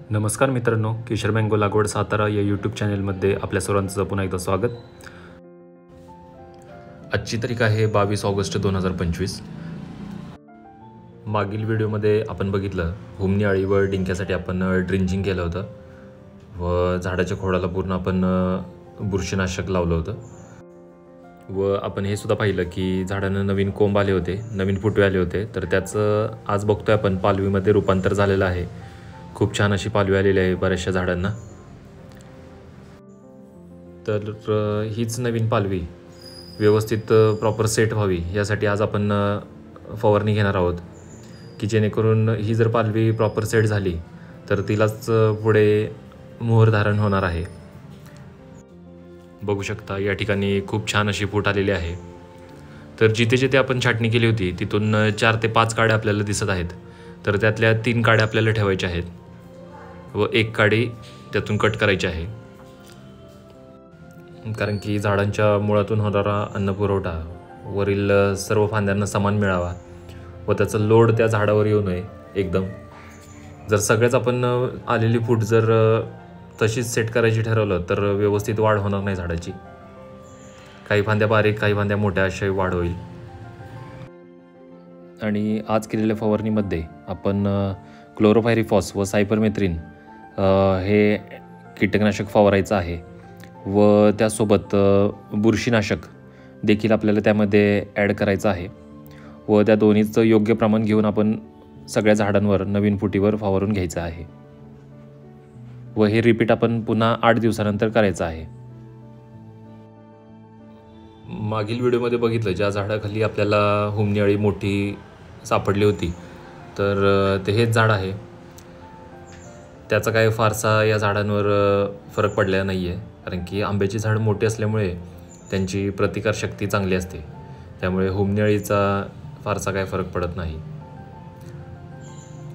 नमस्कार मित्रांनो, केशर मँगो लागवड सातारा या यूट्यूब चॅनलमध्ये आपल्या सर्वांचं पुन्हा एकदा स्वागत. आजची तारीख आहे 22 ऑगस्ट 2025. मागील व्हिडिओमध्ये आपण बघितलं हुमणी अळी व डिंक्यासाठी आपण ड्रिंचिंग केलं होतं व झाडाच्या खोडाला पूर्ण आपण बुरशीनाशक लावलं होतं व आपण हे सुद्धा पाहिलं की झाडांना नवीन कोंब आले होते, नवीन फुटवे आले होते. तर त्याचं आज बघतोय आपण पालवीमध्ये रूपांतर झालेलं आहे. खूप छान अशी पालवी आलेली आहे बऱ्याचशा झाडांना. तर हीच नवीन पालवी व्यवस्थित प्रॉपर सेट व्हावी यासाठी आज आपण फवारणी घेणार आहोत की जेणेकरून ही जर पालवी प्रॉपर सेट झाली तर तिलाच पुढे मोहर धारण होणार आहे. बघू शकता या ठिकाणी खूप छान अशी फूट आलेली आहे. तर जिथे जिथे आपण छाटणी केली होती तिथून 4 ते 5 काड्या आपल्याला दिसत आहेत. तर त्यातल्या 3 काड्या आपल्याला ठेवायच्या आहेत व 1 काडी त्यातून कट करायची आहे, कारण की झाडांच्या मुळातून होणारा अन्नपुरवठा वरील सर्व फांद्यांना समान मिळावा व त्याचा लोड त्या झाडावर येऊ नये एकदम. जर सगळेच आपण आलेली फूट जर तशीच सेट करायची ठरवलं तर व्यवस्थित वाढ होणार नाही झाडाची. काही फांद्या बारीक, काही फांद्या मोठ्या अशी वाढ होईल. आणि आज केलेल्या फवारणीमध्ये आपण क्लोरोपायरिफॉस व सायपरमेथ्रिन हे कीटकनाशक फवारायचं आहे व त्यासोबत बुरशीनाशक देखील आपल्याला त्यामध्ये ॲड करायचं आहे व त्या दोन्हीचं योग्य प्रमाण घेऊन आपण सगळ्या झाडांवर नवीन फुटीवर फवारून घ्यायचं आहे व हे रिपीट आपण पुन्हा 8 दिवसानंतर करायचं आहे. मागील व्हिडिओमध्ये बघितलं ज्या झाडाखाली आपल्याला हुमणी अळी मोठी सापडली होती तर ते हेच झाड आहे. त्याचा काय फारसा या झाडांवर फरक पडलेला नाही आहे, कारण की आंब्याची झाड मोठी असल्यामुळे त्यांची प्रतिकारशक्ती चांगली असते, त्यामुळे हुमणी अळीचा फारसा काय फरक पडत नाही.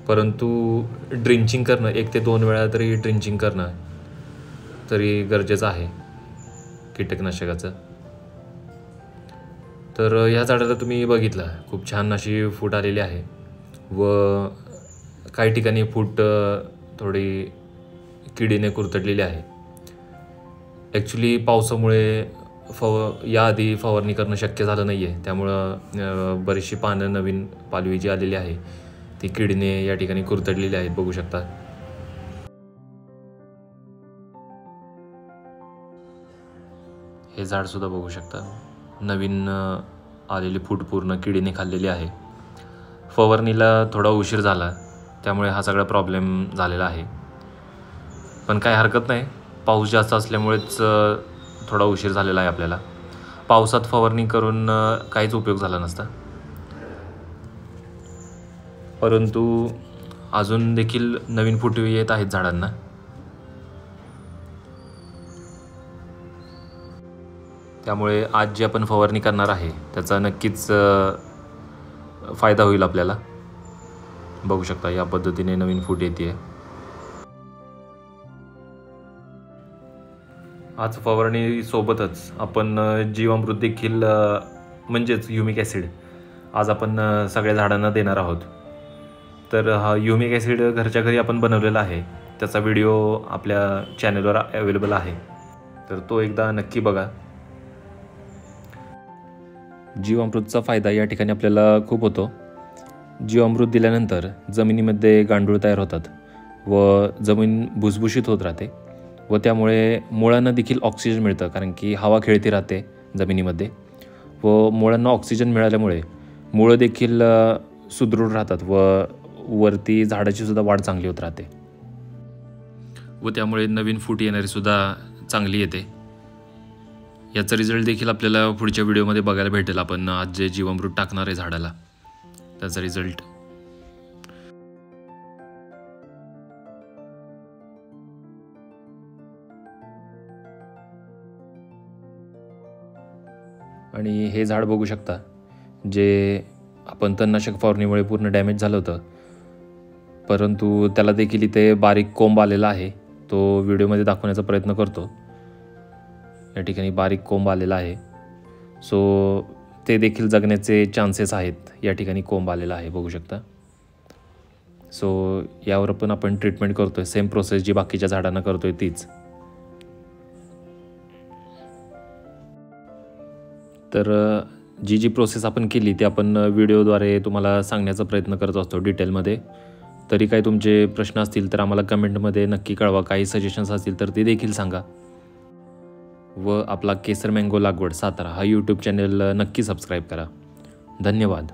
परंतु ड्रिंचिंग करणं 1 ते 2 वेळा तरी ड्रिंचिंग करणं तरी गरजेचं आहे कीटकनाशकाचं. तर ह्या झाडाला तुम्ही बघितलं खूप छान अशी फूट आलेली आहे व काही ठिकाणी फूट थोडी किडीने कुरतडलेली आहे. ॲक्च्युली पावसामुळे याआधी फवारणी करणं शक्य झालं नाही आहे, त्यामुळं बरीचशी पानं नवीन पालवी जी आलेली आहे ती किडीने या ठिकाणी कुरतडलेली आहेत. बघू शकता हे झाडसुद्धा बघू शकता नवीन आलेली फूट पूर्ण किडीने खाल्लेली आहे. फवारणीला थोडा उशीर झाला त्यामुळे हा सगळा प्रॉब्लेम झालेला आहे, पण काय हरकत नाही. पाऊस जास्त असल्यामुळेच थोडा उशीर झालेला आहे. आपल्याला पावसात फवारणी करून काहीच उपयोग झाला नसता, परंतु अजून देखील नवीन फुटवे येत आहेत झाडांना. त्यामुळे आज जी आपण फवारणी करणार आहे त्याचा नक्कीच फायदा होईल आपल्याला. बघू शकता या पद्धतीने नवीन फूट येते. आज फवारणी सोबतच आपण जीवामृत देखील म्हणजेच ह्युमिक ॲसिड आज आपण सगळ्या झाडांना देणार आहोत. तर हा ह्युमिक ॲसिड घरच्या घरी आपण बनवलेला आहे, त्याचा व्हिडिओ आपल्या चॅनलवर अवेलेबल आहे, तर तो एकदा नक्की बघा. जीवामृतचा फायदा या ठिकाणी आपल्याला खूप होतो. जीवामृत दिल्यानंतर जमिनीमध्ये गांडूळ तयार होतात व जमीन भुसभुशीत होत राहते व त्यामुळे मुळांना देखील ऑक्सिजन मिळतं, कारण की हवा खेळती राहते जमिनीमध्ये व मुळांना ऑक्सिजन मिळाल्यामुळे मुळं देखील सुदृढ राहतात व वरती झाडाची सुद्धा वाढ चांगली होत राहते व त्यामुळे नवीन फूट येणारी सुद्धा चांगली येते. याचा रिझल्ट देखील आपल्याला पुढच्या व्हिडिओमध्ये बघायला भेटेल. आपण आज जे जीवामृत टाकणार आहे झाडाला त्याचा रिझल्ट. आणि हे झाड बघू शकता जे आपण तणनाशक फवारणीमुळे पूर्ण डॅमेज झालं होतं, परंतु त्याला देखील इथे बारीक कोंब आलेला आहे. तो व्हिडिओमध्ये दाखवण्याचा प्रयत्न करतो. या ठिकाणी बारीक कोंब आलेला आहे, सो ते देखील जगण्याचे चान्सेस आहेत. या ठिकाणी कोंब आलेला आहे बघू शकता. सो यावर पण आपण ट्रीटमेंट करतो आहे, सेम प्रोसेस जी बाकीच्या झाडांना करतो आहे तीच. तर जी प्रोसेस आपण केली ती आपण व्हिडिओद्वारे तुम्हाला सांगण्याचा प्रयत्न करत असतो डिटेलमध्ये. तरी काही तुमचे प्रश्न असतील तर आम्हाला कमेंटमध्ये नक्की कळवा. काही सजेशन्स असतील तर ते देखील सांगा. व आपला केसर मँगो लागवड सातारा हा यूट्यूब चॅनल नक्की सबस्क्राईब करा. धन्यवाद.